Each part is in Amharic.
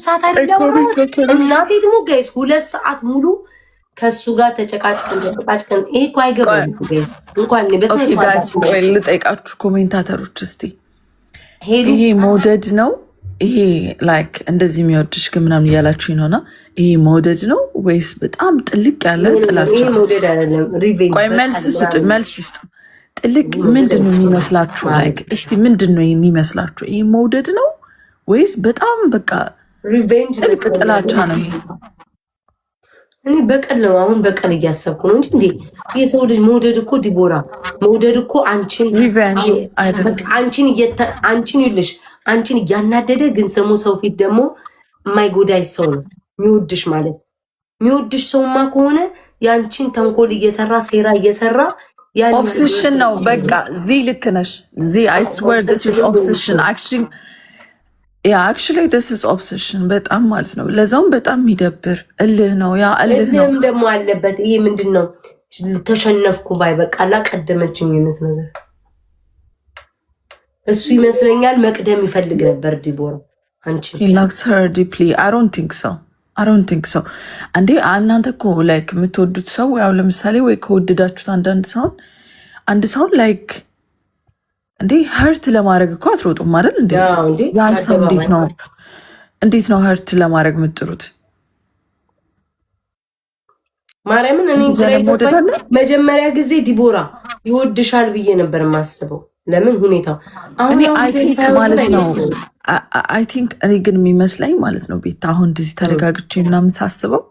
ሰዓት አይደለም እናቴ ትሙ ጋይስ 2 ሰዓት ሙሉ ከሱ ጋር ተጨቃጭቀን ይሄ እኮ አይገባም ጋይስ። እንኳን ጋይስ ልጠይቃችሁ ኮሜንታተሮች እስቲ ይሄ መውደድ ነው ይሄ ላይክ እንደዚህ የሚወድሽ ግን ምናምን እያላችሁ ነውና ይሄ መውደድ ነው ወይስ በጣም ጥልቅ ያለ ጥላቻ? ይሄ መውደድ አይደለም ሪቬንጅ። ቆይ መልስ ይስጡ። ጥልቅ ምንድን ነው የሚመስላችሁ? ላይክ እስቲ ምንድን ነው የሚመስላችሁ? ይሄ መውደድ ነው ወይስ በጣም በቃ ሪቬንጅ ጥልቅ ጥላቻ ነው? ይሄ እኔ በቀል ነው አሁን በቀል እያሰብኩ ነው እንጂ እንዴ የሰው ልጅ መውደድ እኮ ዲቦራ መውደድ እኮ አንቺን ይልሽ አንቺን እያናደደ ግን ሰሙ ሰው ፊት ደግሞ የማይጎዳይ ሰው ነው የሚወድሽ ማለት። የሚወድሽ ሰውማ ከሆነ ያንቺን ተንኮል እየሰራ ሴራ እየሰራ ኦብሴሽን ነው በቃ። ዚ ልክ ነሽ ዚ አይ ስዌር ዲስ ኢዝ ኦብሴሽን አክቹዋሊ ዲስ ኢዝ ኦብሴሽን በጣም ማለት ነው። ለዛውም በጣም የሚደብር እልህ ነው። ያ እልህ ነው ደግሞ አለበት። ይሄ ምንድን ነው ተሸነፍኩ ባይ በቃ ላቀደመችኝነት ነገር እሱ ይመስለኛል መቅደም ይፈልግ ነበር ዲቦራ አንቺ he loves her deeply I don't think so አንዴ እናንተ እኮ ላይክ የምትወዱት ሰው ያው ለምሳሌ ወይ ከወደዳችሁት አንድ ሰው ላይክ እንዴ ሀርት ለማድረግ እኮ አትሮጡም አይደል እንዴ? ያን ሰው እንዴት ነው ሀርት ለማድረግ የምትጥሩት? ማርያምን እኔ መጀመሪያ ጊዜ ዲቦራ ይወድሻል ብዬ ነበር የማስበው። ለምን ሁኔታው እኔ አይ ቲንክ ማለት ነው አይ ቲንክ እኔ ግን የሚመስለኝ ማለት ነው ቤታ አሁን እንደዚህ ተረጋግቼ ምናምን ሳስበው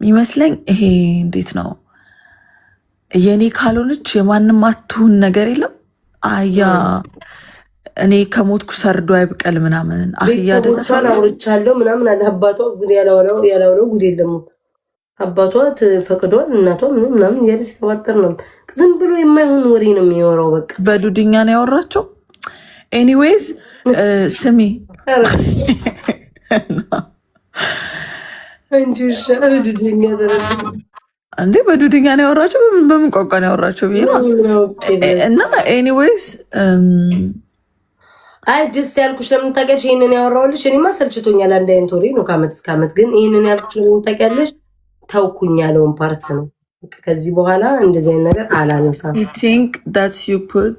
የሚመስለኝ ይሄ እንዴት ነው የኔ ካልሆነች የማንም አትሁን ነገር የለም። አያ እኔ ከሞትኩ ሰርዶ አይብቀል ምናምን አህያ አውርቻለሁ ምናምን አለ አባቷ ጉድ ያላወለው ጉድ የለም። አባቷ ፈቅዷል እናቷ ምናምን እያለ ሲቀባጠር ነው። ዝም ብሎ የማይሆን ወሬ ነው የሚያወራው። በቃ በዱድኛ ነው ያወራቸው። ኤኒዌይስ ስሚ እንዴ በዱድኛ ነው ያወራቸው። በምን ቋንቋ ነው ያወራቸው ብዬ ነው እና ኤኒዌይስ አይ ጀስት ያልኩሽ ለምን ታውቂያለሽ? ይሄንን ያወራሁልሽ እኔማ ሰልችቶኛል። አንድ አይነት ወሬ ነው ከዓመት እስከ ዓመት። ግን ይሄንን ያልኩሽ ለምን ታውቂያለሽ? ተውኩኝ ያለውን ፓርት ነው። ከዚህ በኋላ እንደዚህ አይነት ነገር አላነሳም። I think that you put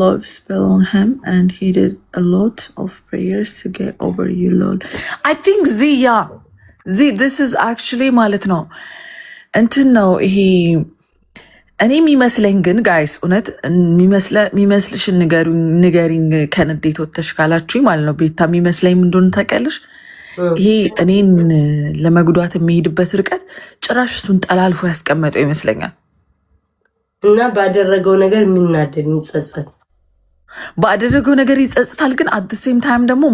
love spell on him and he did a lot of prayers to get over you lol. I think this is actually ማለት ነው እንትን ነው ይሄ እኔ የሚመስለኝ ግን ጋይስ እውነት የሚመስልሽን ንገሪኝ ከንዴት ወጥተሽ ካላችሁኝ ማለት ነው ቤታ የሚመስለኝ ምን እንደሆነ ታውቂያለሽ? ይሄ እኔን ለመጉዳት የሚሄድበት ርቀት ጭራሽ እሱን ጠላልፎ ያስቀመጠው ይመስለኛል። እና ባደረገው ነገር የሚናደድ የሚጸጸት ባደረገው ነገር ይጸጽታል። ግን አት ዘ ሴም ታይም ደግሞ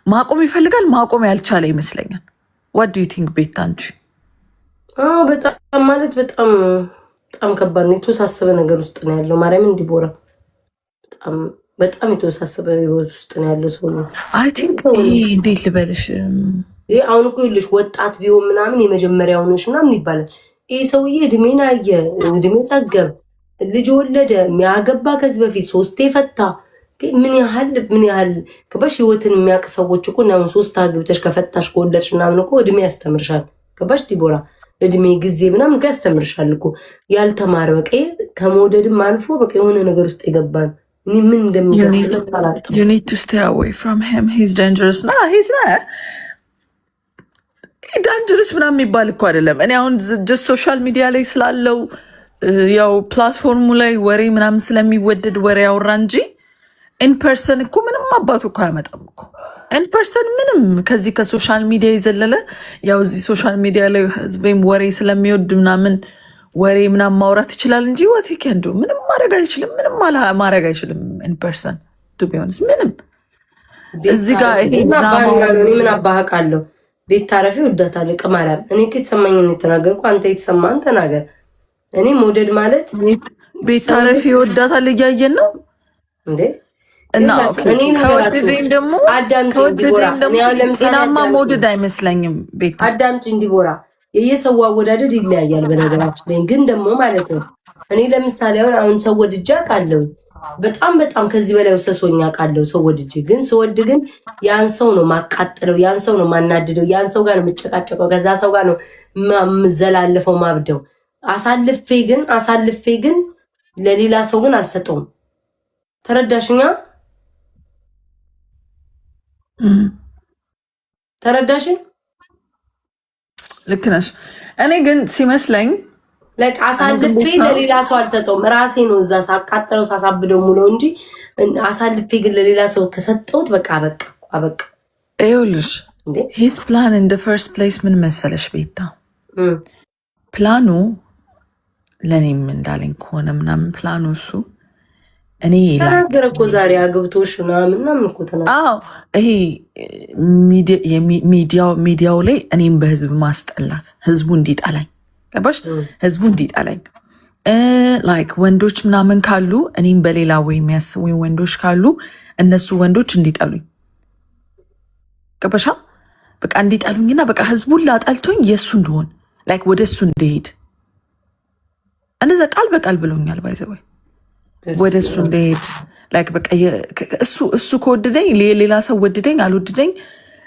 ማቆም ይፈልጋል። ማቆም ያልቻለ ይመስለኛል። ዋት ዱ ዩ ቲንክ ቤታ አንቺ? በጣም ማለት በጣም ከባድ ነው። የተወሳሰበ ነገር ውስጥ ነው ያለው። ማርያምን ዲቦራ በጣም የተወሳሰበ ህይወት ውስጥ ነው ያለው ሰው ነው። አይ ቲንክ እንዴት ልበልሽ ይሄ አሁን እኮ ይልሽ ወጣት ቢሆን ምናምን የመጀመሪያው ነሽ ምናምን ይባላል። ይሄ ሰውዬ እድሜን አየ፣ እድሜ ጠገብ፣ ልጅ ወለደ፣ የሚያገባ ከዚህ በፊት 3 ፈታ። ምን ያህል ከበሽ ህይወትን የሚያውቅ ሰዎች እኮ ነው 3 አግብተሽ ከፈታሽ ከወለድሽ ምናምን እኮ እድሜ ያስተምርሻል። ከበሽ ዲቦራ እድሜ ጊዜ ምናምን ያስተምርሻል እኮ። ያልተማረ በቃ ከመውደድም አልፎ በቃ የሆነ ነገር ውስጥ የገባን ምን እንደሚገልጽ you need to stay away from him. He's dangerous. He's not dangerous ምናምን የሚባል እኮ አይደለም። እኔ አሁን ጀስት ሶሻል ሚዲያ ላይ ስላለው ያው ፕላትፎርሙ ላይ ወሬ ምናምን ስለሚወደድ ወሬ ያወራ እንጂ ኢንፐርሰን እኮ ምንም አባቱ እኮ አያመጣም እኮ ኢንፐርሰን ምንም። ከዚህ ከሶሻል ሚዲያ የዘለለ ያው እዚህ ሶሻል ሚዲያ ላይ ህዝቤም ወሬ ስለሚወድ ምናምን ወሬ ምናምን ማውራት ይችላል እንጂ ወት ይከንዱ ምንም ማድረግ አይችልም። ምንም ማድረግ አይችልም ኢንፐርሰን ቱ ቢ ሆነስ ምንም። እዚህ ጋር ይሄ ምን አባህቃለሁ ቤት ታረፊ ወዳታለ ቅማላም። እኔ ከተሰማኝን የተናገርኩ አንተ የተሰማን ተናገር። እኔ መውደድ ማለት ቤት ታረፊ ወዳታለ እያየን ነው እንዴ? እና ከወደደኝ ደግሞ ጤናማ መውደድ አይመስለኝም። ቤት አዳምጪኝ ዲቦራ፣ የየሰው አወዳደድ ይለያያል። በነገራችን ላይ ግን ደግሞ ማለት ነው እኔ ለምሳሌ አሁን ሰው ወድጃ ካለው በጣም ከዚህ በላይ ወሰሶኛ ቃለው ሰው ወድጄ ግን ስወድ ግን ያን ሰው ነው ማቃጥለው፣ ያን ሰው ነው ማናድደው፣ ያን ሰው ጋር ነው የምጨቃጨቀው፣ ከዛ ሰው ጋር ነው የምዘላለፈው ማብደው። አሳልፌ ግን ለሌላ ሰው ግን አልሰጠውም። ተረዳሽኛ? ተረዳሽኝ? ልክ ነሽ። እኔ ግን ሲመስለኝ አሳልፌ ለሌላ ሰው አልሰጠውም። ራሴ ነው እዛ ሳቃጠለው ሳሳብደው ሙለው እንጂ አሳልፌ ግን ለሌላ ሰው ከሰጠውት በቃ አበቃ። ይኸውልሽ ሂስ ፕላን ኢን ዘ ፈርስት ፕሌስ ምን መሰለሽ ቤታ፣ ፕላኑ ለእኔም እንዳለኝ ከሆነ ምናምን ፕላኑ እሱ እኔ ተናገረ እኮ ዛሬ አግብቶሽ ምናምን እኮ ተናገረ። ይሄ ሚዲያው ላይ እኔም በህዝብ ማስጠላት፣ ህዝቡ እንዲጠላኝ ገባሽ? ህዝቡ እንዲጠላኝ ላይክ ወንዶች ምናምን ካሉ እኔም በሌላ ወይ የሚያስቡኝ ወንዶች ካሉ እነሱ ወንዶች እንዲጠሉኝ ገባሻ? በቃ እንዲጠሉኝና በቃ ህዝቡን ላጠልቶኝ የእሱ እንደሆን ላይክ ወደ እሱ እንደሄድ እንደዛ ቃል በቃል ብሎኛል። ባይዘወይ ወደ እሱ እንደሄድ ላይክ በቃ እሱ ከወደደኝ ሌላ ሰው ወደደኝ አልወደደኝ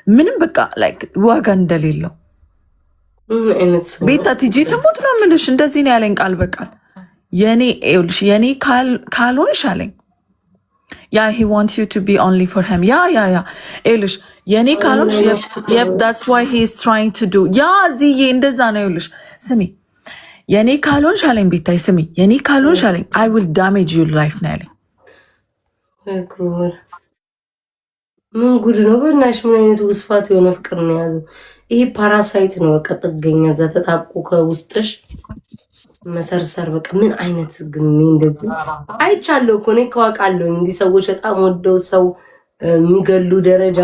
ምንም በቃ ላይክ ዋጋ እንደሌለው ቤታ ቲጂ ትሙት ነው የምልሽ። እንደዚህ ነው ያለኝ ቃል በቃል የኔ ካልሆንሽ አለኝ። ያ he wants you to be only for him ያ ይኸውልሽ የኔ ካልሆንሽ that's why he is trying to do ያ እዚዬ እንደዛ ነው። ይኸውልሽ ስሚ የኔ ካልሆንሽ አለኝ ቤታይ ስሚ የኔ ካልሆንሽ አለኝ I will damage your life ነው ያለኝ። ምን ጉድ ነው በእናትሽ! ምን አይነት ውስፋት የሆነ ፍቅር ነው የያዘው ይሄ! ፓራሳይት ነው በቃ ጥገኛ እዛ ተጣብቆ ከውስጥሽ መሰርሰር በቃ ምን አይነት ግን እንደዚህ አይቻለሁ እኮ እኔ ከዋቃለሁ። እንዲህ ሰዎች በጣም ወደው ሰው የሚገሉ ደረጃ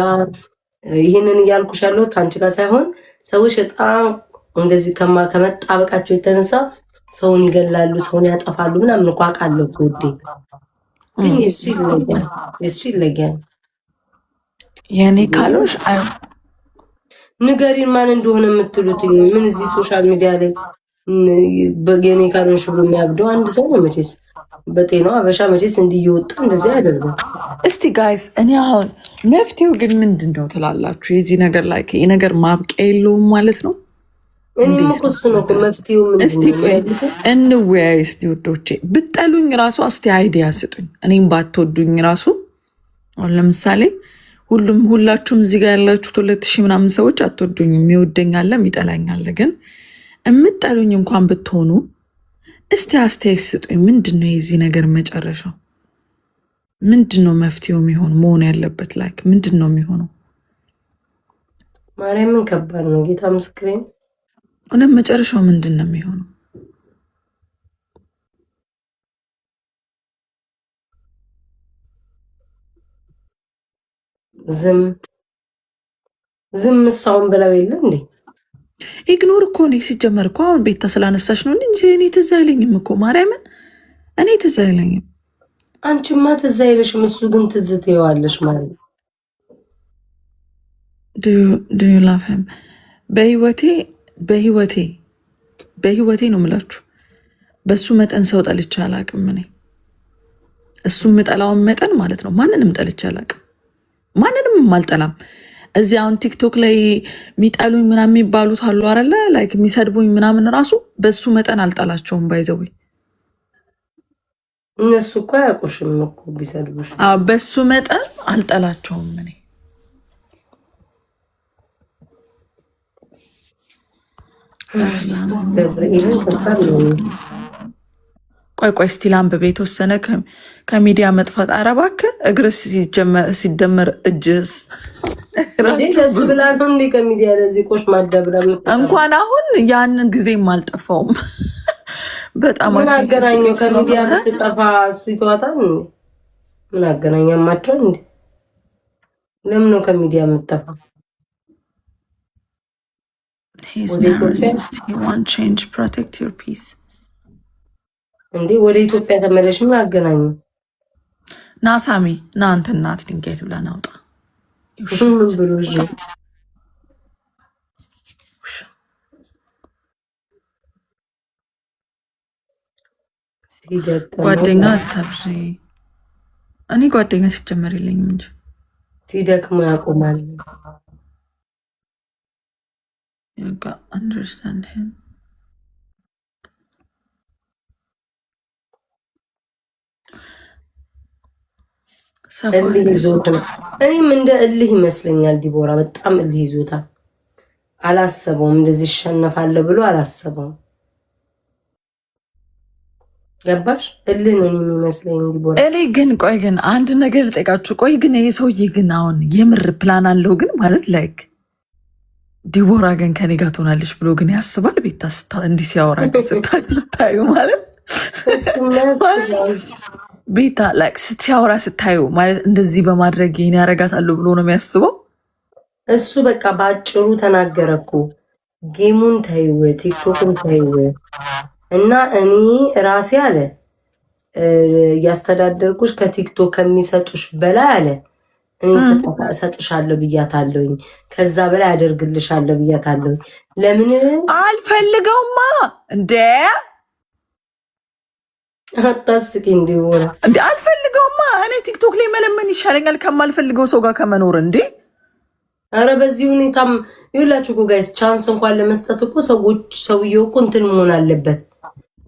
ይሄንን እያልኩሽ ያለሁት ከአንቺ ጋር ሳይሆን ሰዎች በጣም እንደዚህ ከመጣበቃቸው የተነሳ ሰውን ይገላሉ፣ ሰውን ያጠፋሉ ምናምን እኮ አውቃለሁ እኮ ውዴ። ግን የሱ ይለያል። የኔ ካልሆንሽ ንገሪን ማን እንደሆነ የምትሉት ምን እዚህ ሶሻል ሚዲያ ላይ የኔ ካልሆንሽ ብሎ የሚያብደው አንድ ሰው ነው መቼስ በጤናው አበሻ መቼስ እንዲህ እየወጣ እንደዚህ አያደርግም። እስቲ ጋይስ እኔ አሁን መፍትሄው ግን ምንድን ነው ትላላችሁ? የዚህ ነገር ላይ ይህ ነገር ማብቂያ የለውም ማለት ነው? እኔም እኮ እሱ ነው መፍትሄው። እስቲ ቆይ እንወያይ እስቲ ውዶቼ። ብጠሉኝ ራሱ እስቲ አይዲያ ስጡኝ። እኔም ባትወዱኝ ራሱ አሁን ለምሳሌ ሁላችሁም እዚህ ጋር ያላችሁት 2000 ምናምን ሰዎች አትወዱኝም። የሚወደኛለ የሚጠላኛለ። ግን የምጠሉኝ እንኳን ብትሆኑ እስቲ አስተያየት ስጡኝ። ምንድን ነው የዚህ ነገር መጨረሻው? ምንድን ነው መፍትሄው መሆን ያለበት? ላይክ ምንድን ነው የሚሆነው? ማርያምን ከባድ ነው ጌታ ምስክሬን። እውነት መጨረሻው ምንድን ነው የሚሆነው? ዝም ሳውን ብለው የለ እንዴ? ኢግኖር እኮ እኔ ሲጀመር እኮ አሁን ቤታ ስላነሳሽ ነው እንጂ እኔ ትዝ አይለኝም እኮ ማርያምን፣ እኔ ትዝ አይለኝም። አንቺማ ትዝ አይለሽም፣ እሱ ግን ትዝ ትይዋለሽ ማለት ነው። ዱ ዩ ላቭ ሂም? በህይወቴ ነው የምላችሁ። በሱ መጠን ሰው ጠልቼ አላቅም። እኔ እሱ የምጠላውን መጠን ማለት ነው ማንንም ጠልቼ አላቅም። ማንንም አልጠላም። እዚህ አሁን ቲክቶክ ላይ የሚጠሉኝ ምናምን የሚባሉት አሉ አይደለ? ላይክ የሚሰድቡኝ ምናምን ራሱ በሱ መጠን አልጠላቸውም። ባይዘዊ እነሱ እኮ አያውቁሽም እኮ ቢሰድቡሽ። በሱ መጠን አልጠላቸውም እኔ። ቆይ እስቲ ላንብብ የተወሰነ ከሚዲያ መጥፋት። ኧረ እባክህ እግር ሲደመር እጅስ ለሱ ብላ ነው እንዴ ከሚዲያ ለዚህ ቆሽ ማደብረ እንኳን አሁን ያንን ጊዜም አልጠፋውም። በጣም ምን አገናኘው ከሚዲያ ብትጠፋ እሱ ይተዋታል? ምን አገናኛማቸው እንዴ? ለምን ነው ከሚዲያ የምትጠፋ? እንዴ ወደ ኢትዮጵያ ተመለሽ። ምን አገናኙ? ና ሳሚ ና አንተ እናት ድንጋይ ትብላ ናውጣ ብሎሽ ጓደኛ አታብዢ። እኔ ጓደኛ ሲጀመር የለኝም እንጂ ሲደክሙ ያቆማል። you got understand him እልህ ይዞት ነው። እኔም እንደ እልህ ይመስለኛል ዲቦራ በጣም እልህ ይዞታል። አላሰበውም እንደዚህ ይሸነፋል ብሎ አላሰበውም። ገባሽ? እልህ ነው የሚመስለኝ ዲቦራ። እኔ ግን ቆይ ግን አንድ ነገር ልጠይቃችሁ። ቆይ ግን ይሄ ሰውዬ ግን አሁን የምር ፕላን አለው ግን ማለት ላይክ ዲቦራ ግን ከኔ ጋር ትሆናለች ብሎ ግን ያስባል? ቤታ እንዲህ ሲያወራ ስታዩ ማለት ቤታ ላይክ ሲያወራ ስታዩ ማለት እንደዚህ በማድረግ ይሄን ያረጋታለሁ ብሎ ነው የሚያስበው? እሱ በቃ በአጭሩ ተናገረ እኮ ጌሙን ተይው፣ ቲክቶክን ተይው እና እኔ ራሴ አለ እያስተዳደርኩሽ ከቲክቶክ ከሚሰጡሽ በላይ አለ እኔ እሰጥሻለሁ ብያታለሁኝ፣ ከዛ በላይ አደርግልሻለሁ ብያታለሁኝ። ለምን አልፈልገውማ እንዴ አታስቂ እንዲሆነ እንዴ አልፈልገውማ። እኔ ቲክቶክ ላይ መለመን ይሻለኛል ከማልፈልገው ሰው ጋር ከመኖር እንዴ። አረ በዚህ ሁኔታም ይኸውላችሁ እኮ ጋይስ ቻንስ እንኳን ለመስጠት እኮ ሰውየው እኮ እንትን መሆን አለበት።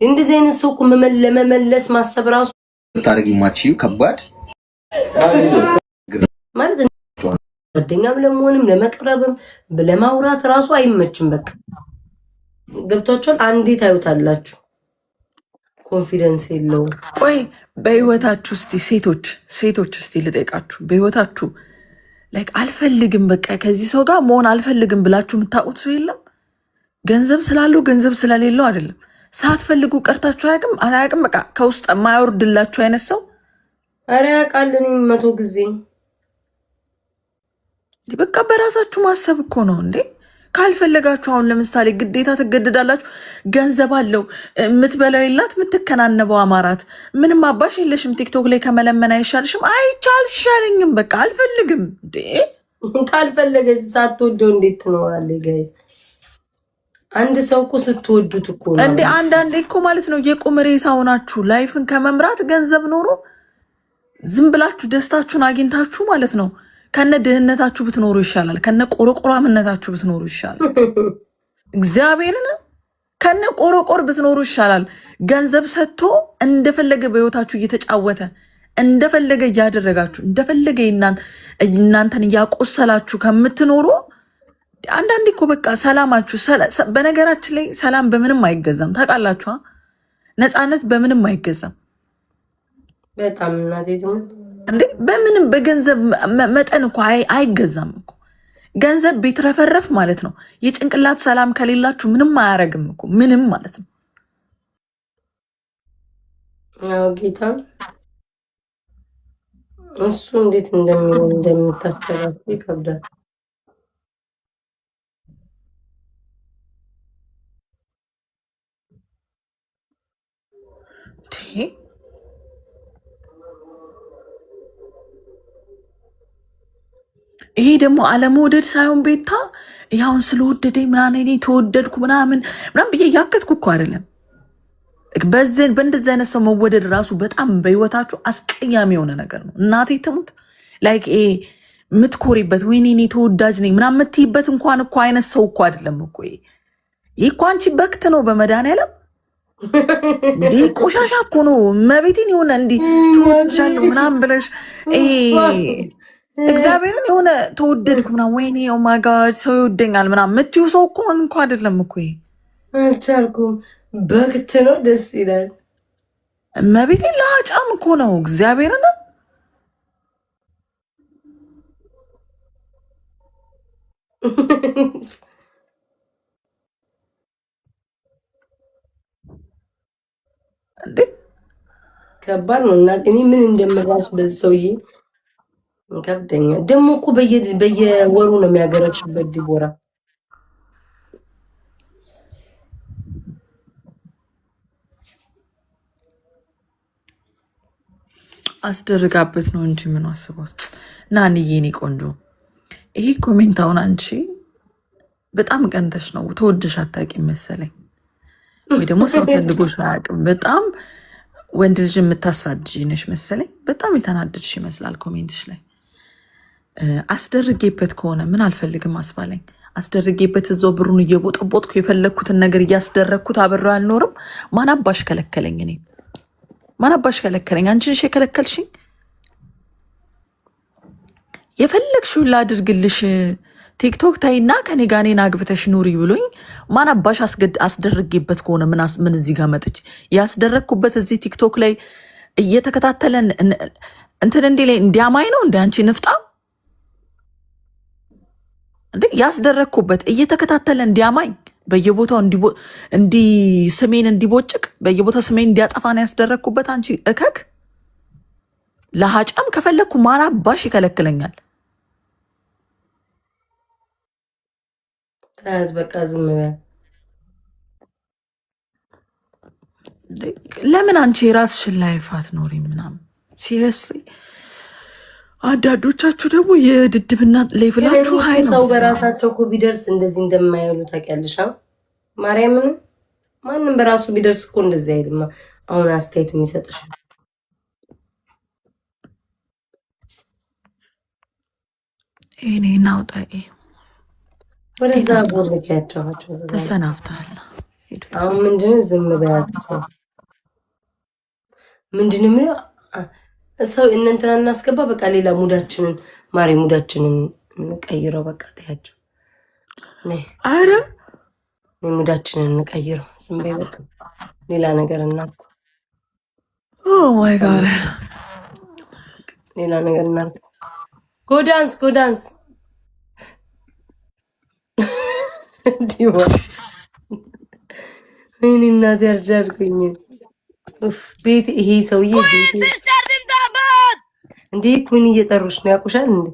እንደዚህ አይነት ሰው እኮ ለመመለስ ማሰብ ራሱ ታረጊ ማቺው ከባድ ማለት ጓደኛም ለመሆንም ለመቅረብም ለማውራት ራሱ አይመችም። በቃ ገብቷችኋል? አንዴ ታዩታላችሁ። ኮንፊደንስ የለውም። ቆይ በህይወታችሁ እስቲ ሴቶች እስቲ ልጠይቃችሁ፣ በህይወታችሁ ላይክ አልፈልግም በቃ ከዚህ ሰው ጋር መሆን አልፈልግም ብላችሁ የምታውቁት ሰው የለም? ገንዘብ ስላለው ገንዘብ ስለሌለው አይደለም፣ ሳትፈልጉ ቀርታችሁ አያውቅም? በቃ ከውስጥ የማያወርድላችሁ አይነት ሰው? ኧረ ያውቃል። እኔም 100 ጊዜ በቃ በራሳችሁ ማሰብ እኮ ነው እንዴ። ካልፈለጋችሁ አሁን ለምሳሌ ግዴታ ትገድዳላችሁ። ገንዘብ አለው የምትበላው የላት የምትከናነበው አማራት ምንም አባሽ የለሽም። ቲክቶክ ላይ ከመለመን አይሻልሽም? አይቻልሻለኝም። በቃ አልፈልግም እንዴ። ካልፈለገች ሳትወደው እንዴት ትኖራለች? ጋይዝ አንድ ሰው እኮ ስትወዱት እኮ ነው እንዴ። አንዳንዴ እኮ ማለት ነው የቁም ሬሳ ሆናችሁ ላይፍን ከመምራት ገንዘብ ኖሮ ዝም ብላችሁ ደስታችሁን አግኝታችሁ ማለት ነው ከነ ድህነታችሁ ብትኖሩ ይሻላል። ከነ ቆረቆራምነታችሁ ብትኖሩ ይሻላል። እግዚአብሔርን ከነ ቆረቆር ብትኖሩ ይሻላል። ገንዘብ ሰጥቶ እንደፈለገ በህይወታችሁ እየተጫወተ እንደፈለገ እያደረጋችሁ እንደፈለገ እናንተን እያቆሰላችሁ ከምትኖሩ አንዳንዴ እኮ በቃ ሰላማችሁ በነገራችን ላይ ሰላም በምንም አይገዛም። ታውቃላችሁ? ነፃነት በምንም አይገዛም። በጣም እናቴ እንዴ በምንም በገንዘብ መጠን እኮ አይገዛም እኮ። ገንዘብ ቢትረፈረፍ ማለት ነው የጭንቅላት ሰላም ከሌላችሁ ምንም አያረግም እኮ ምንም ማለት ነው። አዎ ጌታ እሱ እንዴት እንደምታስተካክል ይከብዳል። ይሄ ደግሞ አለመውደድ ሳይሆን ቤታ ያውን ስለወደደኝ ምናምን እኔ ተወደድኩ ምናምን ብዬ ያከትኩ እኮ አይደለም። በእንደዚህ አይነት ሰው መወደድ ራሱ በጣም በህይወታችሁ አስቀያሚ የሆነ ነገር ነው። እናቴ ትሙት ላይክ የምትኮሪበት ወይኔ እኔ ተወዳጅ ነኝ ምናምን የምትይበት እንኳን እኮ አይነት ሰው እኮ አይደለም እኮ ይሄ እኮ አንቺ በክት ነው በመድኃኒዓለም እንዲህ ቆሻሻ እኮ ነው። መቤቴን የሆነ እንዲህ ትወጃለሁ ምናምን ብለሽ እግዚአብሔርን የሆነ ተወደድኩ ምናምን ወይኔ ኦማጋድ ሰው ይወደኛል ምናምን የምትዩ ሰው እኮ እንኳ አይደለም እኮ ይሄ። አልቻልኩም። በክት ነው ደስ ይላል። መቤቴን ለአጫም እኮ ነው እግዚአብሔርን እንዴ ከባድ ነው። እና እኔ ምን እንደምራሱ በዚህ ሰውዬ ከብደኛል። ደግሞ እኮ በየወሩ ነው የሚያገረሽበት ዲቦራ። አስደርጋበት ነው እንጂ ምን አስቦት ናንዬ የኔ ቆንጆ። ይሄ ኮሜንታውን አንቺ በጣም ቀንተሽ ነው ተወደሽ አታውቂም መሰለኝ፣ ወይ ደግሞ ሰው ፈልጎሽ አያውቅም። በጣም ወንድ ልጅ የምታሳድጂ ነሽ መሰለኝ። በጣም የተናደድሽ ይመስላል ኮሜንትሽ ላይ። አስደርጌበት ከሆነ ምን አልፈልግም አስባለኝ። አስደርጌበት እዛው ብሩን እየቦጠቦጥኩ የፈለግኩትን ነገር እያስደረግኩት አብሬው አልኖርም። ማን አባሽ ከለከለኝ? እኔ ማን አባሽ ከለከለኝ? አንቺ ነሽ የከለከልሽኝ። የፈለግሽውን ላድርግልሽ ቲክቶክ ታይና ከኔ ጋር እኔን አግብተሽ ኑሪ ብሎኝ ማን አባሽ አስደርጌበት ከሆነ ምን እዚህ ጋር መጥቼ ያስደረግኩበት እዚህ ቲክቶክ ላይ እየተከታተለን እንትን እንዲ ላይ እንዲያማኝ ነው እንደ አንቺ ንፍጣም እንዴ ያስደረግኩበት እየተከታተለ እንዲያማኝ በየቦታው ስሜን እንዲቦጭቅ በየቦታው ስሜን እንዲያጠፋ ነው ያስደረግኩበት። አንቺ እከክ ለሃጫም ከፈለግኩ ማን አባሽ ይከለክለኛል? ታዝ በቃ ዝም በል። ለምን አንቺ የራስሽን ላይፍ አትኖሪም ምናምን? ሲሪየስሊ አንዳንዶቻችሁ ደግሞ የድድብና ሌቭላችሁ ሀይ ነው። ሰው በራሳቸው እኮ ቢደርስ እንደዚህ እንደማይሉ ታውቂያለሽ? ማርያምን ማንም በራሱ ቢደርስ እኮ እንደዚህ አይልም። አሁን አስተያየት የሚሰጥሽ እኔ ናውጣ ወደዛ ቦርኪያቸው ተሰናብታል። አሁን ምንድነው ዝም በያቸው? ምንድነው ሰው እንትና እናስገባ። በቃ ሌላ ሙዳችንን ማሪ ሙዳችንን እንቀይረው። በቃ ታያቸው አረ ሙዳችንን እንቀይረው። ዝም በይ በቃ ሌላ ነገር እናት ኦ ማይ ጋድ ሌላ ነገር እናት ጎዳንስ ዲዋ እኔ እናት ያርጃልኩኝ ቤት ይሄ ሰውዬ ቤት እንዴ ኩን እየጠሩሽ ነው ያቁሻል እንዴ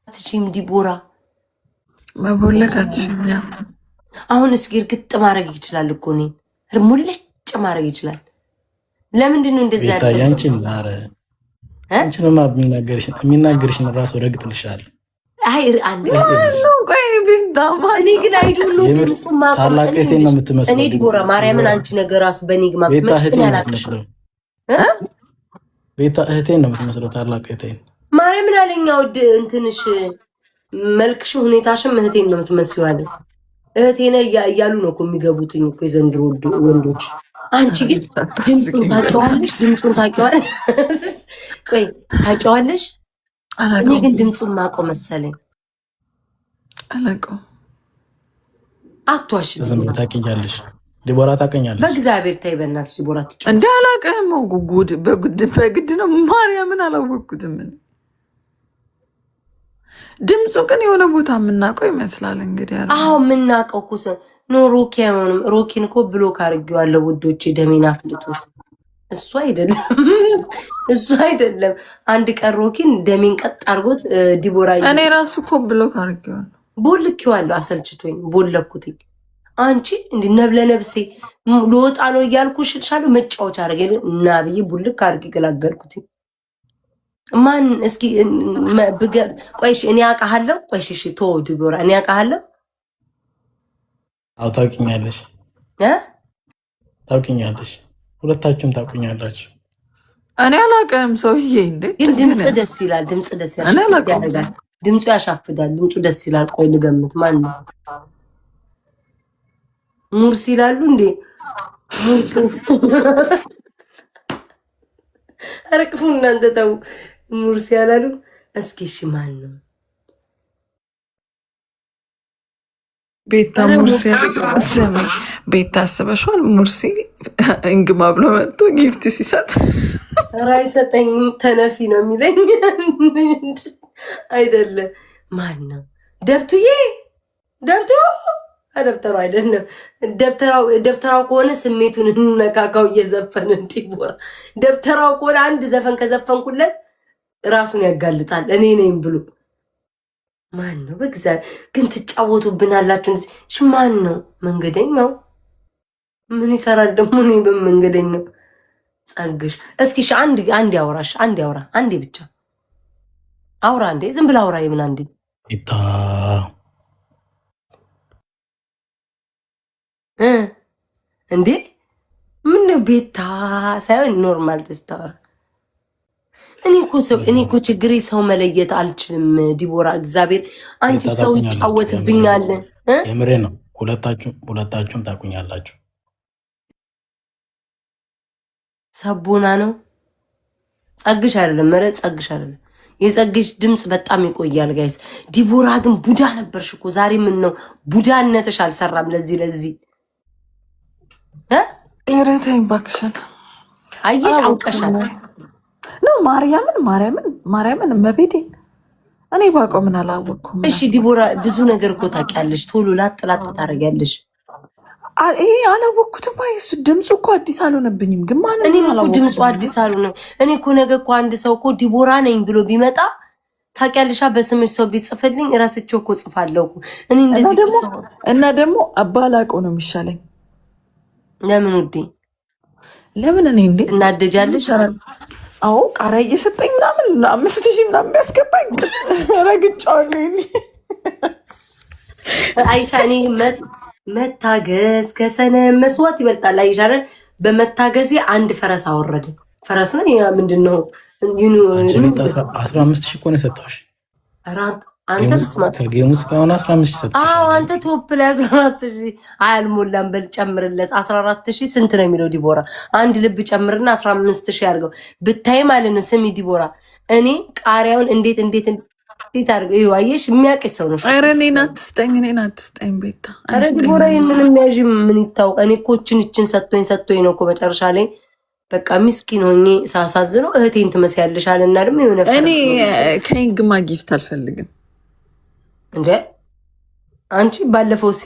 አትቺም ዲቦራ ማቦለካትሽም ያ አሁን እስኪር ግጥ ማድረግ ይችላል እኮ እኔን ህርሙልጭ ማድረግ ይችላል። ለምንድን ነው እንደዚህ ያለው? ያንቺን አረ አንቺንማ የሚናገርሽን ራሱ ረግጥልሻል። አይ አንድ ነው ቆይ ቢንታማ እኔ ግን አይዱሉ ድምጹማ ታላቀቴን ነው የምትመስለው። እኔ ዲቦራ ማርያምን አንቺ ነገር ራሱ በኒግማ ምትመጭኝ ያላቅሽ ቤታ እህቴን ነው የምትመስለው። ታላቀቴን ማርያምን አለኛው እንትንሽ መልክሽ ሁኔታሽም እህቴን ነው የምትመስለው አለ። እህቴነ እያሉ ነው እኮ የሚገቡትኝ እኮ የዘንድሮ ወንዶች። አንቺ ግን ድምጹን ታውቂዋለሽ? ድምጹን ታውቂዋለሽ? ቆይ ታውቂዋለሽ? እኔ ግን ድምጹን ማውቀው መሰለኝ። አላውቀው አትዋሽ። ዝም ብለሽ ታውቂኛለሽ። ዲቦራ ታውቀኛለሽ? በእግዚአብሔር ተይ በእናትሽ ዲቦራ ትጭ እንዴ አላውቅም። ጉድ በግድ ነው። ማርያምን አላወቅኩትም። ድምፁ ግን የሆነ ቦታ የምናውቀው ይመስላል። እንግዲህ አዎ የምናውቀው እኮ ኖ ሮኪ አይሆንም። ሮኪን እኮ ብሎክ አድርጌዋለሁ ውዶቼ፣ ደሜን አፍልቶት። እሱ አይደለም አንድ ቀን ሮኪን ደሜን ቀጥ አድርጎት ዲቦራ እኔ ራሱ እኮ ብሎክ አድርጌዋለሁ። ቦልኬዋለሁ፣ አሰልችቶኝ ቦለኩትኝ። አንቺ እንዲ ነብለ ነብሴ ልወጣ ነው እያልኩ ሽልሻለሁ መጫወቻ አረገ እና ብዬ ቡልክ አድርጌ ገላገልኩትኝ። ማን እስኪ ቆይሽ እኔ አውቃለሁ። ቆይሽ እሺ ቶ ዲቦራ እኔ አውቃለሁ። አዎ ታውቂኛለሽ፣ ታውቂኛለሽ። ሁለታችሁም ታውቁኛላችሁ። እኔ አላውቅም ሰውዬ። እንዴ ግን ድምጽ ደስ ይላል። ድምጽ ደስ ያደርጋል። ድምጹ ያሻፍዳል። ድምጹ ደስ ይላል። ቆይ ልገምት። ማን ነው? ሙርሲ ይላሉ እንዴ? አረቅፉ እናንተ ተው። ሙርሲ ያላሉ። እስኪ እሺ ማን ነው? ቤታ ሙርሲ ስሚ፣ ቤታ አስበሽዋል? ሙርሲ እንግማ ብሎ መጥቶ ጊፍት ሲሰጥ ራይ ሰጠኝም ተነፊ ነው የሚለኝ አይደለም። ማን ነው? ደብቱዬ ደብቱ ደብተራው አይደለም። ደብተራው ከሆነ ስሜቱን እንነካካው እየዘፈን እንዲቦራ ደብተራው ከሆነ አንድ ዘፈን ከዘፈንኩለት ራሱን ያጋልጣል። እኔ ነኝ ብሎ ማን ነው? በእግዚአብሔር ግን ትጫወቱብናላችሁ። እሺ ማን ነው? መንገደኛው ምን ይሰራል ደግሞ? እኔ በመንገደኛው ጸግሽ እስኪ እሺ አንድ ያውራሽ፣ አንድ ያውራ፣ አንዴ ብቻ አውራ። አንዴ ዝም ብላ አውራ። የምን አንዴ ኢታ እንዴ ምን ቤታ ሳይሆን ኖርማል ደስታ። እኔ እኮ ችግሬ ሰው መለየት አልችልም ዲቦራ። እግዚአብሔር አንቺ ሰው ይጫወትብኛል። የምሬ ነው። ሁለታችሁም ታቁኛላችሁ። ሰቦና ነው ጸግሽ አይደለም፣ መረጥ ጸግሽ አይደለም። የጸግሽ ድምጽ በጣም ይቆያል ጋይስ። ዲቦራ ግን ቡዳ ነበርሽ እኮ ዛሬ ምን ነው ቡዳነትሽ አልሰራም። ለዚህ ረተኝ ባክሽን። አየሽ አውቀሻል ነው ማርያምን መቤቴን እኔ ባውቀው ምን አላወቅኩም። እሺ ዲቦራ ብዙ ነገር እኮ ታውቂያለሽ። ቶሎ ላጥ ታደርጊያለሽ። ይሄ አላወቅኩትም። እሱ ድምፁ እኮ አዲስ አልሆነብኝም። ግን ማለት እኔ እኮ ድምፁ አዲስ አልሆነም። እኔ እኮ ነገ እኮ አንድ ሰው እኮ ዲቦራ ነኝ ብሎ ቢመጣ ታውቂያለሽ፣ በስምሽ ሰው ቢጽፍልኝ እራስቸው እኮ ጽፋለሁ እኮ እኔ እንደዚህ እና ደግሞ አባላቀው ነው የሚሻለኝ። ለምን ውዴ? ለምን እኔ እንዴ እናደጃለሽ? አዎ ቃሪያ እየሰጠኝ ምናምን 5000 ምናምን ቢያስገባኝ ረግጫለሁ። አይሻ እኔ መታገዝ ከሰነ መስዋዕት ይበልጣል። አይሻ በመታገዜ አንድ ፈረስ አወረደ። ፈረስ ነው ያ ምንድነው? 15000 እኮ ነው የሰጠሁሽ። አንተ ብስማ ከጌሙ እስካሁን 15000 ሰጠሁሽ። አዎ አንተ ቶፕ ላይ 14000 አልሞላም። በል ጨምርለት። 14000 ስንት ነው የሚለው ዲቦራ? አንድ ልብ ጨምርና 15000 ያርገው ብታይ ማለት ነው። ስሚ ዲቦራ እኔ ቃሪያውን እንዴት አድርገው ይኸው አየሽ፣ የሚያውቅሽ ሰው ነው። ኧረ እኔን አትስጠኝ ቤታ። ኧረ ዲቦራ ምን የሚያዥ ምን ይታወቅ። እኔ እኮ እችን ሰጥቶኝ ነው እኮ መጨረሻ ላይ በቃ ምስኪን ሆኜ ሳሳዝነው እህቴን ትመስያለሽ አለና ደግሞ የሆነ እኔ ከይንግማ ጊፍት አልፈልግም እንዴ አንቺ ባለፈውስ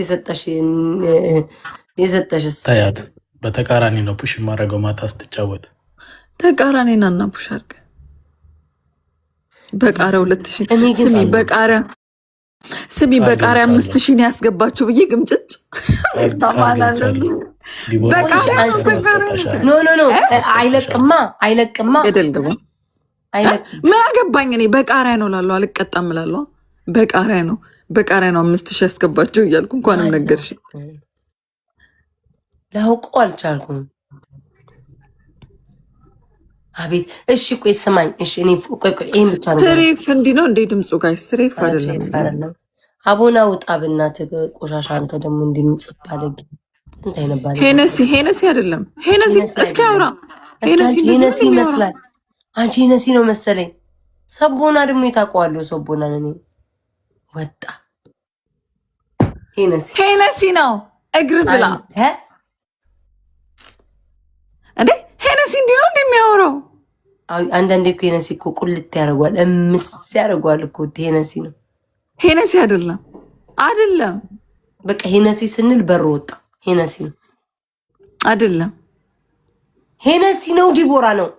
የሰጠሽስ ታያት። በተቃራኒ ነው ፑሽ የማደርገው ማታ ስትጫወት ተቃራኒና እና ፑሽ አድርገ በቃሪያ 2000 ስሚ በቃሪያ 5000 ያስገባችሁ ብዬ ግምጭጭ ታማናለሉ። ኖ አይለቅማ ገደልገባ ምን አገባኝ እኔ በቃሪያ ነው ላለው አልቀጣም ላለው በቃሪያ ነው 5000 ያስገባችሁ እያልኩ እንኳንም ነገርሽ ላውቀው አልቻልኩም። አቤት እሺ ቆይ ስማኝ እሺ እኔ ቆይ ይሄን ብቻ ነው ትሪፍ እንዲህ ነው እንዴ ድምፁ ጋር ትሪፍ አይደለም አቦና ውጣ ብናትህ ቆሻሻ አንተ ደግሞ እንደምጽፍ ባለግ እንት አይነባለ ሄነሲ አይደለም ሄነሲ እስኪ አውራ ሄነሲ ይመስላል አንቺ ሄነሲ ነው መሰለኝ ሰቦና ደግሞ የታውቀዋለሁ ሰቦና ነኝ ወጣ ሄነሲ ነው እግር ብላ እንዴ ሄነሲ እንዲህ ነው እንደሚያወራው። አንዳንዴ እኮ ሄነሲ እኮ ቁልት ያደርጓል እምስ ያደርጓል እኮ ሄነሲ ነው። ሄነሲ አይደለም በቃ ሄነሲ ስንል በር ወጣ። ሄነሲ ነው አይደለም ሄነሲ ነው ዲቦራ ነው።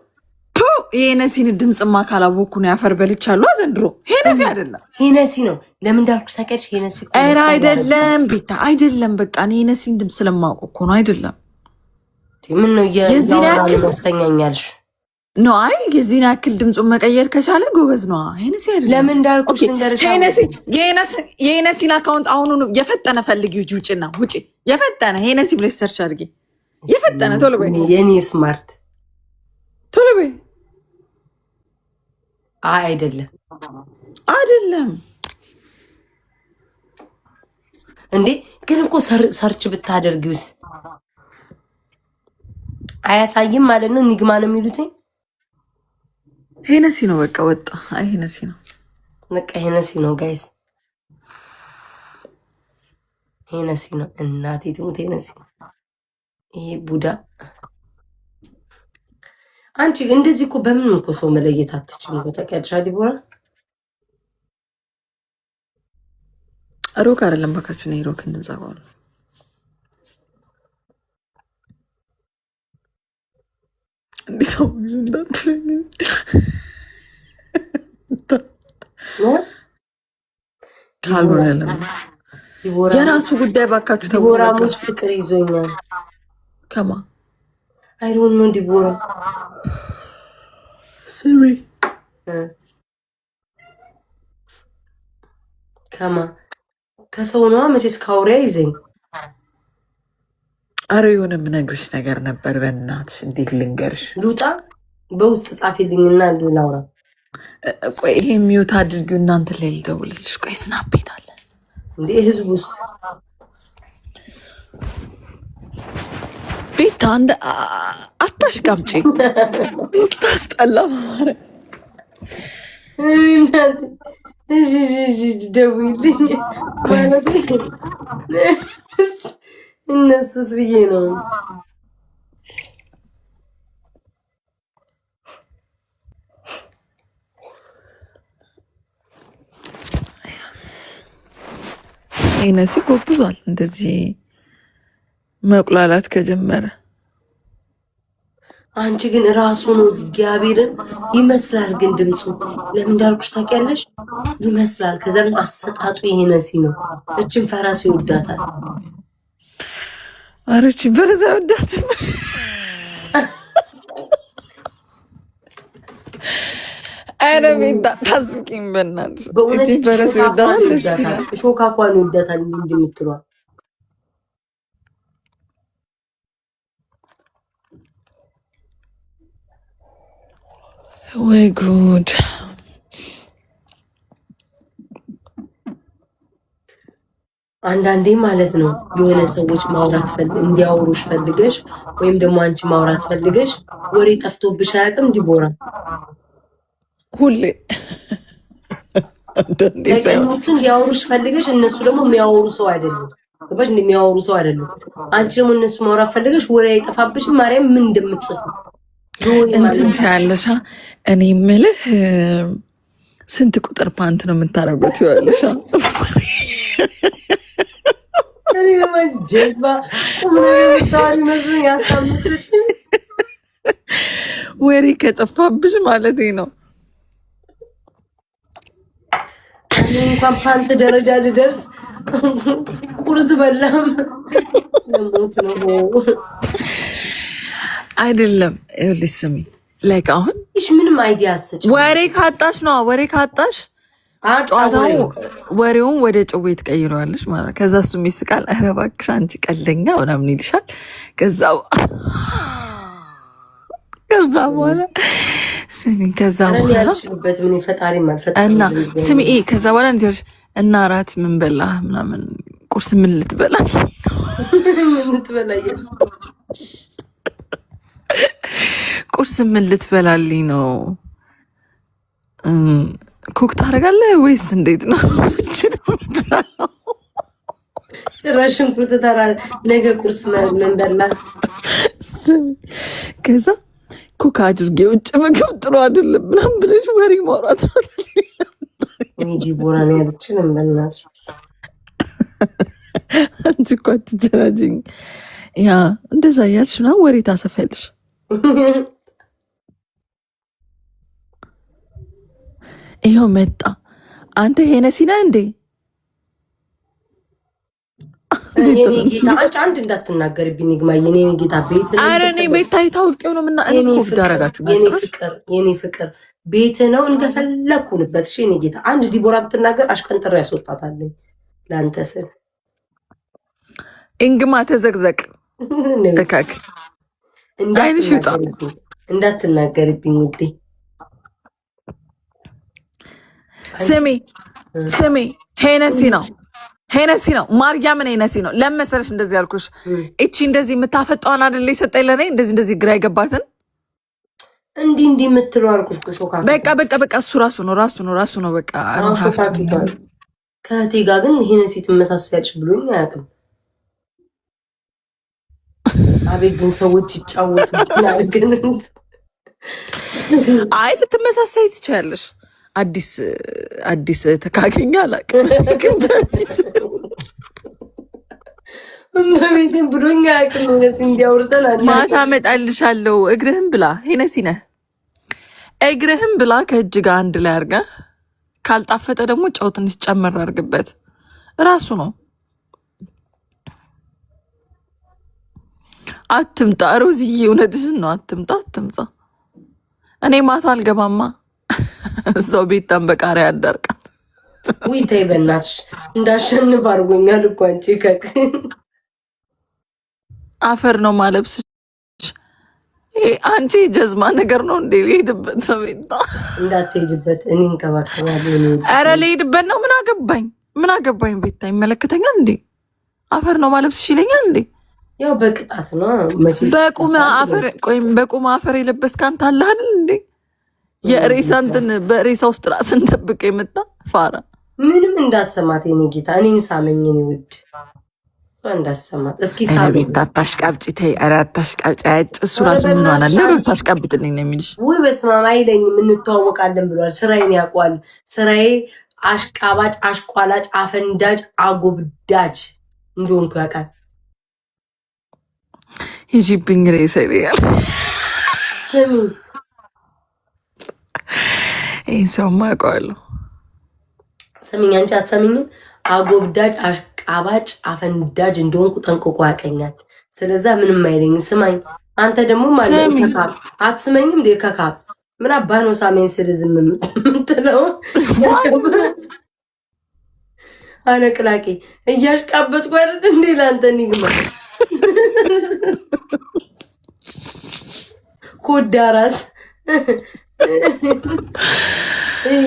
የሄነሲን ድምፅማ ካላወኩ ነው ያፈር በልቻለሁ ዘንድሮ። ሄነሲ አይደለም ሄነሲ ነው። ለምን እንዳልኩ ታውቂያለሽ? ሄነሲ እኮ ኧረ አይደለም ቤታ አይደለም። በቃ እኔ ሄነሲን ድምፅ ስለማውቅ እኮ ነው። አይደለም ምን ነው የዚህን ያክል ያስተኛኛልሽ? ኖ አይ የዚህን ያክል ድምፁን መቀየር ከቻለ ጎበዝ ነው። ሄነሲ አይደለም። ለምን እንዳልኩሽ እንደርሻ የሄነሲን አካውንት አሁኑኑ የፈጠነ ፈልጊ ውጪና ውጪ የፈጠነ ሄነሲ ብለሽ ሰርች አድርጊ። የፈጠነ ቶሎ በይ። የኔ ስማርት ቶሎ በይ። አይደለም እንዴ ግን እኮ ሰርች ብታደርጊውስ አያሳይም ማለት ነው። ኒግማ ነው የሚሉት። ሄነሲ ነው በቃ ወጣ። አይ ሄነሲ ነው በቃ ሄነሲ ነው ጋይስ፣ ሄነሲ ነው። እናቴ ትሙት ሄነሲ። ይሄ ቡዳ አንቺ እንደዚህ እኮ በምን እኮ ሰው መለየት አትችልም እኮ ታውቂያለሽ ዲቦራ። ሮክ አይደለም ባካችሁ ነው ሮክ እንድምጻቀዋል። እንዴት ነው እንዳትረኝ ካልሆነ ያለም የራሱ ጉዳይ ባካችሁ። ዲቦራሞች ፍቅር ይዞኛል ከማ አይሮን ነው ዲቦራ ስሚ ከማ ከሰው ነው መቼስ ካውሪያ ይዘኝ አረ የሆነ የምነግርሽ ነገር ነበር። በእናትሽ እንዴት ልንገርሽ? ልውጣ በውስጥ ጻፊልኝና ላውራ። ቆይ ይሄ ሚውት አድርጊው እናንተ ላይ ልደውልልሽ። ቆይ ስናፕ ቤት አለ እንዴ? ህዝቡስ ቤት አንድ አታሽ ጋምጪ ስታስጠላ ማለት ደውይልኝ ማለት እነሱስ ብዬ ነው። ይነሲ ጎብዟል እንደዚህ መቁላላት ከጀመረ። አንቺ ግን ራሱ ነው እግዚአብሔርን ይመስላል። ግን ድምፁ ለምን እንዳልኩሽ ታውቂያለሽ? ይመስላል። ከዛም አሰጣጡ ይሄነሲ ነው። እችን ፈራስ ይወዳታል። አረቺ በረዛ ወዳት አረ ቤታ ታስቂኝ በእናትሽ። በእውነት በረስ ይወዳታል። ደስ ይላል። ሾካኳን ይወዳታል እንጂ የምትሏል ወይ ጉድ! አንዳንዴ ማለት ነው የሆነ ሰዎች ማውራት እንዲያወሩሽ ፈልገሽ ወይም ደግሞ አንቺ ማውራት ፈልገሽ ወሬ ጠፍቶብሽ አያውቅም? ዲቦራ ሁሌ እነሱ እንዲያወሩሽ ፈልገሽ እነሱ ደግሞ የሚያወሩ ሰው አይደሉም። ገባሽ? እንደሚያወሩ ሰው አይደሉም። አንቺ ደግሞ እነሱ ማውራት ፈልገሽ ወሬ አይጠፋብሽም። ማርያም ምን እንደምትጽፉ እንትን ታያለሻ። እኔ የምልህ ስንት ቁጥር ፓንት ነው የምታረጉት? ይዋለሻ ወሬ ከጠፋብሽ ማለት ነው። እንኳን ፓንት ደረጃ ልደርስ ቁርስ በላም ለሞት ነው አይደለም። ይኸውልሽ ስሚ፣ ላይክ አሁን እሺ፣ ምንም አይዲያ አሰጭ ወሬ ካጣሽ ነው። ወሬ ካጣሽ ጨዋታው ወሬውን ወደ ጭዌ ትቀይረዋለሽ ማለት። ከዛ እሱም ይስቃል። ኧረ እባክሽ አንቺ ቀልደኛ ምናምን ይልሻል። ከዛ በኋላ ስሚ፣ ከዛ በኋላ እና ስሚ፣ ከዛ በኋላ እንዲያልሽ እና እራት ምን በላህ ምናምን፣ ቁርስ ምን ልትበላል? ቁርስ ምን ልትበላልኝ ነው? ኩክ ታደርጋለህ ወይስ እንዴት ነው? ጭራሽ ሽንኩርት ተራ ነገ ቁርስ ምን በላ? ከዛ ኩክ አድርጌ ውጭ ምግብ ጥሩ አይደለም ምናምን ብለሽ ወሬ ማውራት ነው። ዲቦራ ነው ያለችን በእናትሽ። አንቺ እኮ አትጀናጅኝ። ያ እንደዛ እያልሽ ምናምን ወሬ ታሰፊያለሽ። ይኸው መጣ። አንተ ሄነሲ ነህ እንዴ? የኔ ጌታ አንቺ አንድ እንዳትናገርብኝ ግማዬ። የኔ ጌታ ቤት ነው። ኧረ እኔ ቤት ታይታውቂው ነው ምና እኔ ኮፍ ዳረጋችሁ። የኔ ፍቅር ቤት ነው እንደፈለኩንበት። እሺ የኔ ጌታ አንድ ዲቦራ ብትናገር አሽቀንጥሬ ያስወጣታለሁ ለአንተ ስል። እንግማ ተዘግዘቅ እካክ አይንሽ ይውጣ። እንዳትናገርብኝ ውዴ። ስሚ ሄነሲ ነው ማርያምን ሄነሲ ነው። ለመሰለሽ እንደዚህ ያልኩሽ እቺ እንደዚህ የምታፈጣውን አይደል የሰጠኝ ለኔ እንደዚህ ግራ የገባትን እንዲህ የምትለው አልኩሽ። በቃ እሱ ራሱ ነው በቃ ከእህቴ ጋር ግን ሄነሲ ትመሳሰያለሽ ብሎኝ አያውቅም። አቤት ግን ሰዎች ይጫወቱብናል። ግን አይ ልትመሳሰይ ትችያለሽ። አዲስ ተካገኛ አላውቅም። እመቤቴን ብሎኝ አያውቅም። እውነት እንዲያውርተን ማታ እመጣልሻለሁ። እግርህም ብላ ሄነሲ ነህ። እግርህም ብላ ከእጅ ጋር አንድ ላይ አድርገህ ካልጣፈጠ ደግሞ ጨው ትንሽ ጨመር አድርግበት። ራሱ ነው። አትምጣ ሮዝዬ፣ እውነትሽን ነው። አትምጣ። እኔ ማታ አልገባማ። እዛው ቤታን በቃሪያ ያዳርቃል። ውይ ተይ በእናትሽ እንዳሸንፍ አድርጎኛል እኮ አንቺ አፈር ነው ማለብስ። አንቺ ጀዝማ ነገር ነው እንዴ? ልሄድበት ነው ቤታ እንዳትሄጂበት እኔ እንከባከባለሁ። ኧረ ልሄድበት ነው። ምን አገባኝ ቤታ ይመለከተኛል እንዴ? አፈር ነው ማለብስ ይለኛል እንዴ? ያው በቅጣት ነው መቼስ። በቁም አፈር የለበስክ አንተ አለህ አይደል እንዴ? የሬሳ እንትን በሬሳ ውስጥ ራስን ደብቀ የመጣ ፋራ። ምንም እንዳትሰማት የኔ ጌታ፣ እኔን ሳመኝ የኔ ውድ እንዳትሰማት። እስኪ ሳመኝ። ታሽቃብጪ ተይ፣ ኧረ አታሽቃብጪ። እሱ ራሱ ምን ሆናል? ለምን ታሽቃብጥልኝ ነው የሚልሽ? ወይ በስመ አብ አይለኝም። እንተዋወቃለን ብሏል። ስራዬን ያውቋል። ስራዬ አሽቃባጭ፣ አሽቋላጭ፣ አፈንዳጅ፣ አጎብዳጅ እንደሆንኩ ያውቃል። ሂጂብኝ ሬሳ ይለኛል። ስሚ ይህን ሰውማ አውቀዋለሁ። ስሚኝ፣ አንቺ አትሰሚኝም? አጎብዳጅ፣ አሽቃባጭ፣ አፈንዳጅ እንደሆንኩ ጠንቅቆ ያውቀኛል። ስለዛ ምንም አይለኝም። ስማኝ አንተ ደግሞ ማለት ከካብ አትስመኝም እንዴ? ከካብ ምን አባ ነው ሳሜን ስል ዝም ምትለው? አነቅላቂ እያሽቃበጥኩ አይደል እንዴ? ለአንተ ኒግማ ኮዳራስ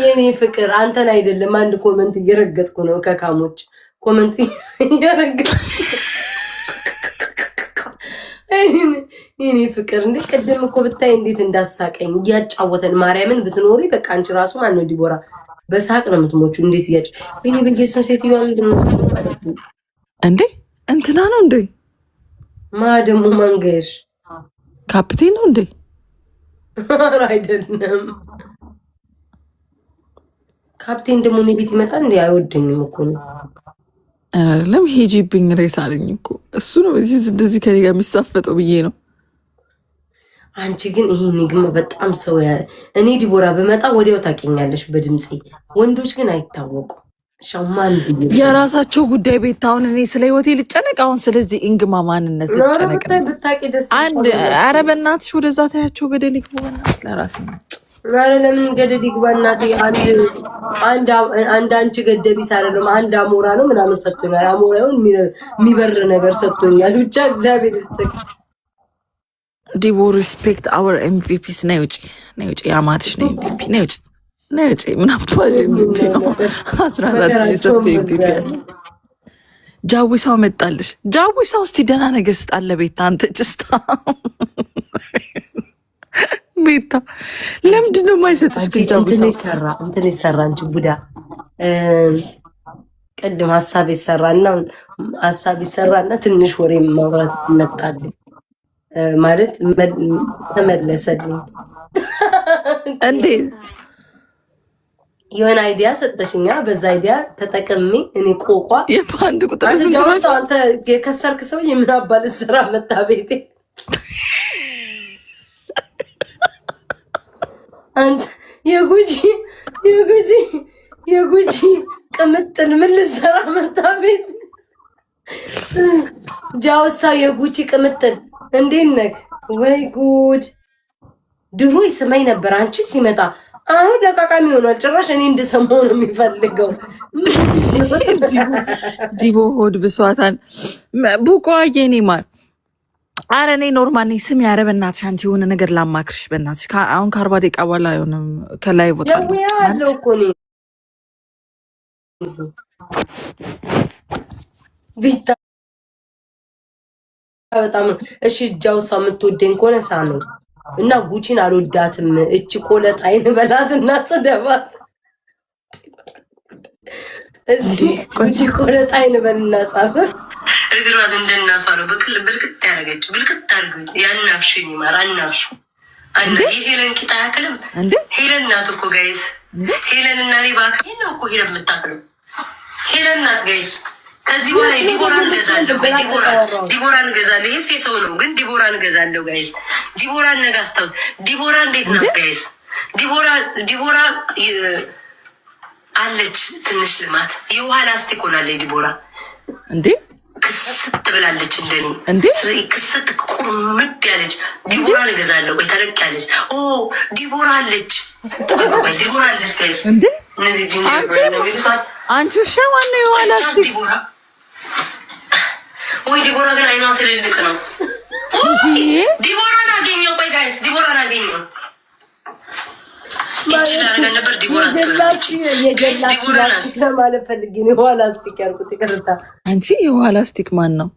የኔ ፍቅር አንተን አይደለም። አንድ ኮመንት እየረገጥኩ ነው። ከካሞች ኮመንት እየረገጥኩ የኔ ፍቅር እንዴ ቅድም እኮ ብታይ እንዴት እንዳሳቀኝ እያጫወተን ማርያምን ብትኖሪ በቃ አንቺ ራሱ ማነው ዲቦራ በሳቅ ነው የምትሞቹ። እንዴት እያጭ እኔ በየሱን ሴትዮዋ ምንድን ነው እንዴ? እንትና ነው እንዴ? ማ ደግሞ መንገር ካፕቴን ነው እንዴ? ኧረ አይደለም። ካፕቴን ደግሞ እኔ ቤት ይመጣል እንዴ? አይወደኝም እኮ ነው። አይደለም ሂጂብኝ ሬሳ አለኝ እኮ እሱ ነው እንደዚህ ከኔ ጋር የሚሳፈጠው ብዬ ነው። አንቺ ግን ይሄ ኒግማ በጣም ሰው እኔ ዲቦራ በመጣ ወዲያው ታውቂኛለሽ በድምፄ። ወንዶች ግን አይታወቁም። ሻማን የራሳቸው ጉዳይ ቤት። አሁን እኔ ስለ ህይወቴ ልጨነቅ? አሁን ስለዚህ ኢንግማ ማንነት ልጨነቅ? አንድ ኧረ በእናትሽ ወደዛ ታያቸው ገደል ይግቡ በእናትሽ። ለራሴ ኧረ ለምን ገደል ይግባ እናቴ። አንድ አንቺ ገደቢስ አይደለም አንድ አሞራ ነው ምናምን ሰጥቶኛል። አሞራውን የሚበር ነገር ሰጥቶኛል። ብቻ እግዚአብሔር ይስጥክ። ዲቦ ሪስፔክት አወር ኤምቪፒስ። ነይ ውጪ፣ ነይ ውጪ። ያማትሽ ነው ኤምቪፒ። ነይ ውጪ፣ ነይ ውጪ። ምን አባል ኤምቪፒ ነው? 14 ሰው ኤምቪፒ ያለ ጃዊሳው መጣልሽ። ጃዊሳው እስቲ ደህና ነገር ስጣለ ቤታ። አንተ ጭስታ ቤታ ለምንድን ነው የማይሰጥሽ? ግን ጃዊሳው እንትን ይሰራ እንጂ ቡዳ ቅድም ሀሳብ ይሰራና ትንሽ ወሬ ማውራት መጣልኝ ማለት ተመለሰልኝ። እንዴ የሆነ አይዲያ ሰጠሽኛ። በዛ አይዲያ ተጠቅሜ እኔ ቆቋ የፓንድ ቁጥር አንተ የከሰርክ ሰው የምን አባል ስራ መጣ ቤቴ። አንተ የጉጂ ቅምጥል ምን ልሰራ መጣ ቤቴ? ጃውሳው የጉቺ ቅምጥል እንዴት ነህ? ወይ ጉድ! ድሮ ይስማኝ ነበር አንቺ ሲመጣ፣ አሁን ለቃቃሚ ሆኗል። ጭራሽ እኔ እንድሰማው ነው የሚፈልገው። ዲቦ ሆድ ብሷታል። ቡቋዬ እኔ ማር አረ እኔ ኖርማል ነኝ። ስም ያረ በእናትሽ አንቺ የሆነ ነገር ላማክርሽ በእናትሽ። አሁን ከ40 ደቂቃ በኋላ አይሆንም ከላይ ወጣለሁ ያለው እኮ ነው ቤታ በጣም እሺ። ጃውሳ የምትወደኝ ከሆነ ሳመኝ እና ጉቺን አልወዳትም። እቺ ቆለጥ አይን በላት እና ስደባት። እዚህ ጉቺ ቆለጥ አይን በልና ጻፈ። እግሯን እንደናቷ ነው ብልቅጥ ያደረገች። ብልቅጥ አድርገኝ ያናፍሽኝ ማር አናፍሹ አና የሄለን ቂጣ ያክልም ሄለን ናት እኮ ጋይስ። ሄለን እና እኔ ባክኝ ነው እኮ ሄለን የምታክለው ሄለን ናት ጋይስ። ከዚህ በኋላ ዲቦራን እገዛለሁ። ዲቦራን እገዛለሁ። ይሄ ሰው ነው ግን ዲቦራን እገዛለሁ ጋይስ። ዲቦራን ነጋስታው ዲቦራ እንዴት ናት ጋይስ? ዲቦራ አለች ትንሽ ልማት የውሃ ላስቲክ ሆናለች ዲቦራ። እንዴ ክስት ብላለች እንደኔ እንዴ ክስት ቁርምድ ያለች ዲቦራን እገዛለሁ። ወይ ተለቅ ያለች ዲቦራ አለች። ዲቦራ አለች ጋይስ። እንዴ እነዚህ ጂንጀር አንቺ ሸማን ነው የውሃ ላስቲክ ወይ ዲቦራ ግን አይኗ ትልልቅ ነው። ዲቦራን አገኘው። ቆይ ጋይስ ዲቦራን አገኘው። አንቺ የውሃ ላስቲክ ማን ነው?